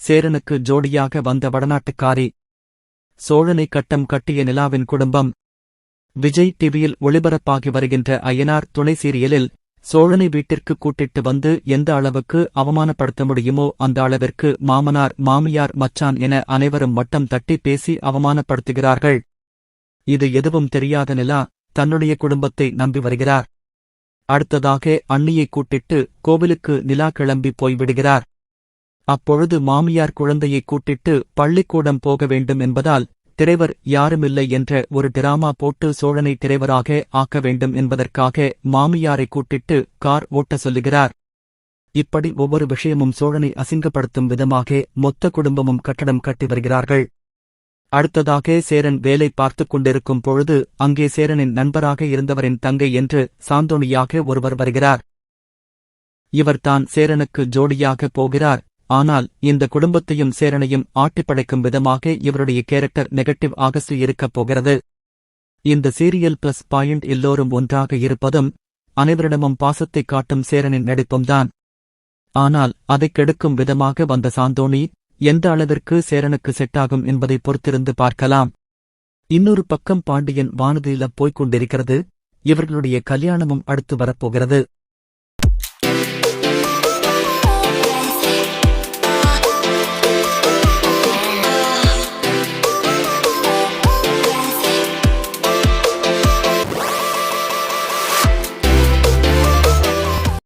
சேரனுக்கு ஜோடியாக வந்த வடநாட்டுக்காரி. சோழனை கட்டம் கட்டிய நிலாவின் குடும்பம். விஜய் டிவியில் ஒளிபரப்பாகி வருகின்ற அய்யனார் துணை சீரியலில் சோழனை வீட்டிற்கு கூட்டிட்டு வந்து எந்த அளவுக்கு அவமானப்படுத்த முடியுமோ அந்த அளவிற்கு மாமனார் மாமியார் மச்சான் என அனைவரும் மட்டம் தட்டி பேசி அவமானப்படுத்துகிறார்கள். இது எதுவும் தெரியாத நிலா தன்னுடைய குடும்பத்தை நம்பி வருகிறார். அடுத்ததாக அண்ணியை கூட்டிட்டு கோவிலுக்கு நிலா கிளம்பி போய்விடுகிறார். அப்பொழுது மாமியார் குழந்தையை கூட்டிட்டு பள்ளிக்கூடம் போக வேண்டும் என்பதால் டிரைவர் யாருமில்லை என்ற ஒரு டிராமா போட்டு சோழனை டிரைவராக ஆக்க வேண்டும் என்பதற்காக மாமியாரை கூட்டிட்டு கார் ஓட்ட சொல்லுகிறார். இப்படி ஒவ்வொரு விஷயமும் சோழனை அசிங்கப்படுத்தும் விதமாக மொத்த குடும்பமும் கட்டடம் கட்டி வருகிறார்கள். அடுத்ததாக சேரன் வேலை பார்த்துக் கொண்டிருக்கும் பொழுது அங்கே சேரனின் நண்பராக இருந்தவரின் தங்கை என்று சாந்தோணியாக ஒருவர் வருகிறார். இவர்தான் சேரனுக்கு ஜோடியாக போகிறார். ஆனால் இந்த குடும்பத்தையும் சேரனையும் ஆட்டிப்படைக்கும் விதமாக இவருடைய கேரக்டர் நெகட்டிவ் ஆகஸ்ட் இருக்கப் போகிறது. இந்த சீரியல் பிளஸ் பாயிண்ட் எல்லோரும் ஒன்றாக இருப்பதும் அனைவரிடமும் பாசத்தை காட்டும் சேரனின் நடிப்பும்தான். ஆனால் அதைக் கெடுக்கும் விதமாக வந்த சாந்தோணி எந்த அளவிற்கு சேரனுக்கு செட்டாகும் என்பதை பொறுத்திருந்து பார்க்கலாம். இன்னொரு பக்கம் பாண்டியன் வானதியில போய்க் கொண்டிருக்கிறது. இவர்களுடைய கல்யாணமும் அடுத்து வரப்போகிறது.